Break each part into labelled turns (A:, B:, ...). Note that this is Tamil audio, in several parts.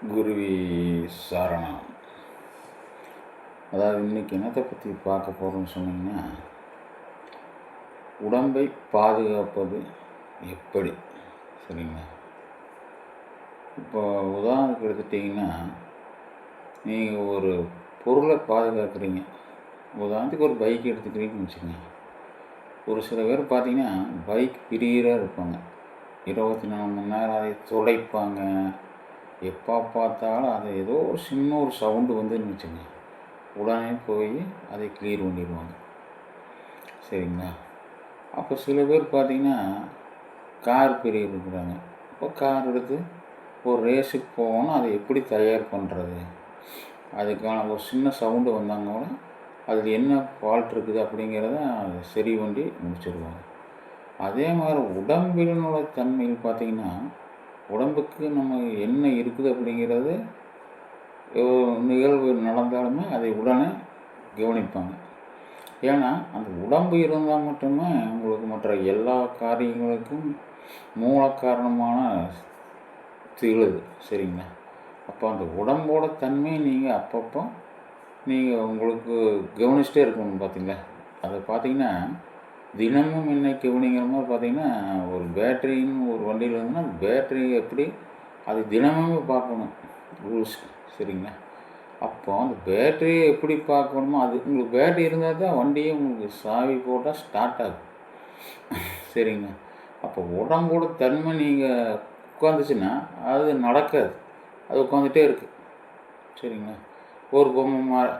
A: குருவி சரணம். அதாவது இன்றைக்கி என்னத்தை பற்றி பார்க்க போகிறோம்னு சொன்னிங்கன்னா, உடம்பை பாதுகாப்பது எப்படி, சரிங்களா? இப்போ உதாரணத்துக்கு எடுத்துட்டிங்கன்னா, நீங்கள் ஒரு பொருளை பாதுகாக்கிறீங்க. உதாரணத்துக்கு ஒரு பைக் எடுத்துக்கிறீங்கன்னு வச்சுக்கோங்க. ஒரு சில பேர் பார்த்தீங்கன்னா பைக் பிரியராக இருப்பாங்க. 24 மணி நேரம் அதை துடைப்பாங்க. எப்போ பார்த்தாலும் அது ஏதோ ஒரு சின்ன ஒரு சவுண்டு வந்துன்னு வச்சுங்க, உடனே போய் அதை கிளியர் பண்ணிடுவாங்க, சரிங்களா? அப்போ சில பேர் பார்த்திங்கன்னா கார் பெரிய இருக்கிறாங்க. இப்போ கார் எடுத்து ஒரு ரேஸுக்கு போகணும், அதை எப்படி தயார் பண்ணுறது, அதுக்கான ஒரு சின்ன சவுண்டு வந்தாங்க கூட அதில் என்ன ஃபால்ட் இருக்குது அப்படிங்கிறத சரி பண்ணி முடிச்சிடுவாங்க. அதே மாதிரி உடம்பினோட தன்மையில் பார்த்திங்கன்னா, உடம்புக்கு நம்ம என்ன இருக்குது அப்படிங்கிறது நிகழ்வு நடந்தாலுமே அதை உடனே கவனிப்பாங்க. ஏன்னா அந்த உடம்பு இருந்தால் மட்டுமே உங்களுக்கு மற்ற எல்லா காரியங்களுக்கும் மூல காரணமான திகழுது, சரிங்களா? அப்போ அந்த உடம்போட தன்மையை நீங்கள் அப்பப்போ நீங்கள் உங்களுக்கு கவனிச்சிட்டே இருக்கணும். பார்த்தீங்களா, அதை பார்த்தீங்கன்னா தினமும் என்ன கவனிங்கிற மாதிரி பார்த்தீங்கன்னா, ஒரு பேட்டரின்னு ஒரு வண்டியில் இருந்ததுன்னா அந்த பேட்டரி எப்படி அது தினமுமே பார்க்கணும், ரூல்ஸ், சரிங்களா? அப்போ அந்த பேட்டரியை எப்படி பார்க்கணுமோ அது உங்களுக்கு பேட்டரி இருந்தால் தான் வண்டியே உங்களுக்கு சாவி போட்டால் ஸ்டார்ட் ஆகும், சரிங்களா? அப்போ உடம்போட தன்மை நீங்கள் உட்காந்துச்சுன்னா அது நடக்காது, அது உட்காந்துட்டே இருக்குது, சரிங்களா? ஒரு பொம்மை மாதிரி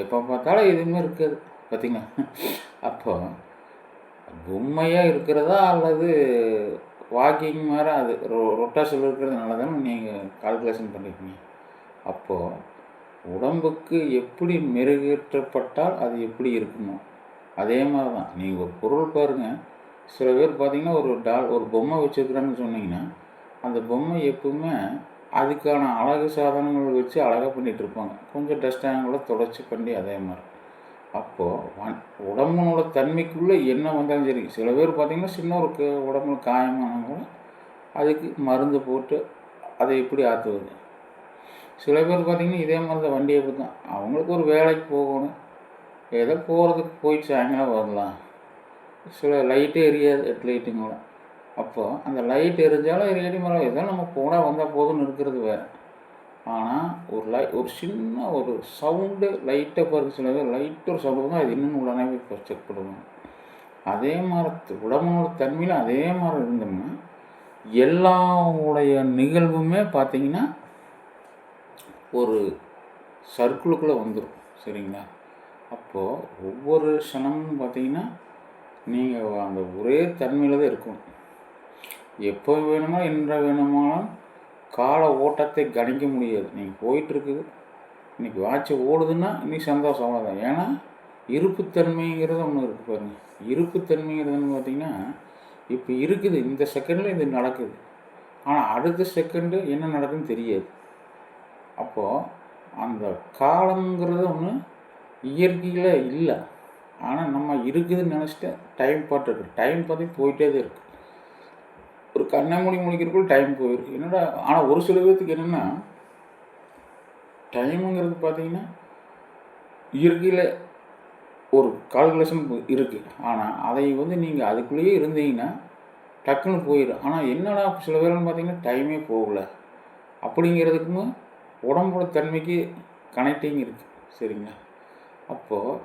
A: எப்போ பார்த்தாலும் எதுவுமே இருக்காது, பார்த்திங்களா? அப்போ பொம்மையாக இருக்கிறதா அல்லது வாக்கிங் மாதிரி அது ரொட்டாஷில் இருக்கிறதுனால தானே நீங்கள் கால்குலேஷன் பண்ணியிருக்கீங்க. அப்போது உடம்புக்கு எப்படி மெருகேற்றப்பட்டால் அது எப்படி இருக்குமோ அதே மாதிரி தான் நீங்கள் ஒரு பொருள் பாருங்கள். சில பேர் பார்த்திங்கன்னா ஒரு பொம்மை வச்சுருக்குறாங்கன்னு சொன்னிங்கன்னா அந்த பொம்மை எப்பவுமே அதுக்கான அழகு சாதனங்கள் வச்சு அழகாக பண்ணிகிட்ருப்பாங்க. கொஞ்சம் டஸ்ட் ஆங்கிள தொடச்சி பண்ணி அதே மாதிரி. அப்போது உடம்புனோட தன்மைக்குள்ளே என்ன வந்தாலும் சரி, சில பேர் பார்த்திங்கன்னா சின்ன ஒரு உடம்புல காயமானாலும் கூட அதுக்கு மருந்து போட்டு அதை எப்படி ஆற்றுவது. சில பேர் பார்த்திங்கன்னா இதே மாதிரி தான் வண்டியை பற்றி தான், அவங்களுக்கு ஒரு வேலைக்கு போகணும், ஏதோ போகிறதுக்கு போயிட்டு சாயங்காலம் வரலாம், சில லைட்டே எரியாது, ஹெட்லைட்டுங்க கூட. அப்போது அந்த லைட் எரிஞ்சாலும் எரியாடி மரம் ஏதோ நம்ம போனால் வந்தால் போதும்னு இருக்கிறது வேறு. ஆனால் ஒரு சின்ன ஒரு சவுண்டு லைட்டாக பாருங்க, சில பேர் லைட்டு ஒரு சவுண்டு தான் அது இன்னும் உடனே போய் செக் பண்ணுவாங்க. அதே மாதிரி உடம்போட தன்மையில் அதே மாதிரி இருந்தோம்னா எல்லாவுடைய நிகழ்வுமே பார்த்திங்கன்னா ஒரு சர்க்கிளுக்குள்ளே வந்துடும், சரிங்களா? அப்போது ஒவ்வொரு க்ஷணமும் பார்த்திங்கன்னா நீங்கள் அந்த ஒரே தன்மையில் தான் இருக்கும். எப்போ வேணுமோ என்ன வேணுமானாலும் கால ஓட்டத்தை கணிக்க முடியாது. நீங்கள் போயிட்டுருக்குது, இன்றைக்கி வாட்ச் ஓடுதுன்னா இன்றைக்கி சந்தோஷமாக தான். ஏன்னா இருப்புத்தன்மைங்கிறது ஒன்று இருக்குது பாருங்கள். இருப்புத்தன்மைங்கிறதுன்னு பார்த்திங்கன்னா இப்போ இருக்குது, இந்த செகண்டில் இது நடக்குது, ஆனால் அடுத்த செகண்டு என்ன நடக்குதுன்னு தெரியாது. அப்போது அந்த காலங்கிறது ஒன்று இயற்கையில் இல்லை, ஆனால் நம்ம இருக்குதுன்னு நினச்சிட்டு டைம் பார்த்துருக்கு, டைம் பார்த்து போயிட்டே தான் இருக்குது. ஒரு கண்ணை முடிக்கிறதுக்குள்ள டைம் போயிருக்கு, என்னடா. ஆனால் ஒரு சில பேர்த்துக்கு என்னென்னா டைமுங்கிறது பார்த்திங்கன்னா இயற்கையில் ஒரு கால்குலேஷன் இருக்குது, ஆனால் அதை நீங்கள் அதுக்குள்ளேயே இருந்தீங்கன்னா டக்குன்னு போயிடும். ஆனால் என்னடா சில பேர்னு பார்த்திங்கன்னா டைமே போகலை அப்படிங்கிறதுக்குமே உடம்போட தன்மைக்கு கனெக்டிங் இருக்குது, சரிங்களா? அப்போது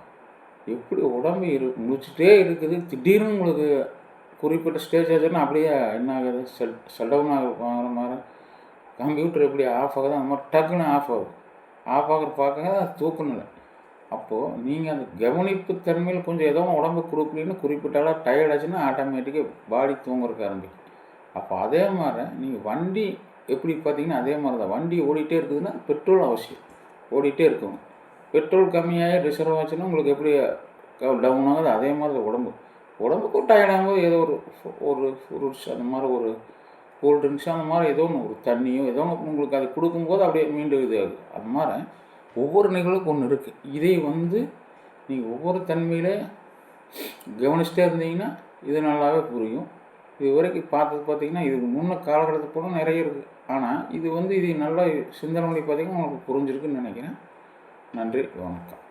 A: எப்படி உடம்பு முடிச்சுட்டே இருக்குது, திடீர்னு உங்களுக்கு குறிப்பிட்ட ஸ்டேஜ் ஆச்சுன்னா அப்படியே என்ன ஆகுது, ஷட் டவுன் ஆகிற மாதிரி. கம்ப்யூட்டர் எப்படி ஆஃப் ஆகுது அந்த மாதிரி டக்குன்னு ஆஃப் ஆகும். ஆஃப் ஆகிற பார்க்குங்க தூக்கணும். அப்போது நீங்கள் அந்த கவனிப்பு தன்மையில் கொஞ்சம் ஏதோ உடம்பு கொடுக்கலன்னு குறிப்பிட்டாலும் டயர்ட் ஆச்சுன்னா ஆட்டோமேட்டிக்காக பாடி தூங்குறதுக்கு ஆரம்பிக்கும். அப்போ அதே மாதிரி நீங்கள் வண்டி எப்படி பார்த்தீங்கன்னா அதே மாதிரி தான், வண்டி ஓடிட்டே இருக்குதுன்னா பெட்ரோல் அவசியம், ஓடிட்டே இருக்கும். பெட்ரோல் கம்மியாகி ரிசர்வ் ஆச்சுன்னா உங்களுக்கு எப்படி டவுன் ஆகுது, அதே மாதிரி தான் உடம்புக்கு டயர்டாகும்போது ஏதோ ஒரு ஃப்ரூட்ஸ் அந்த மாதிரி ஒரு கூல் ட்ரிங்க்ஸ் அந்த மாதிரி ஏதோ ஒன்று, ஒரு தண்ணியோ ஏதோ ஒன்று உங்களுக்கு அது கொடுக்கும்போது அப்படியே மீண்டும் இது ஆகுது. அது மாதிரி ஒவ்வொரு நிகழ்வுக்கு ஒன்று இருக்குது. இதை நீங்கள் ஒவ்வொரு தன்மையிலே கவனிச்சிட்டே இருந்தீங்கன்னா இது நல்லாவே புரியும். இது வரைக்கும் பார்த்தது பார்த்திங்கன்னா இதுக்கு முன்ன காலகட்டத்தில் கூட நிறைய இருக்குது. ஆனால் இது நல்லா சிந்தனை பண்ணி பார்த்திங்கன்னா உங்களுக்கு புரிஞ்சிருக்குன்னு நினைக்கிறேன். நன்றி, வணக்கம்.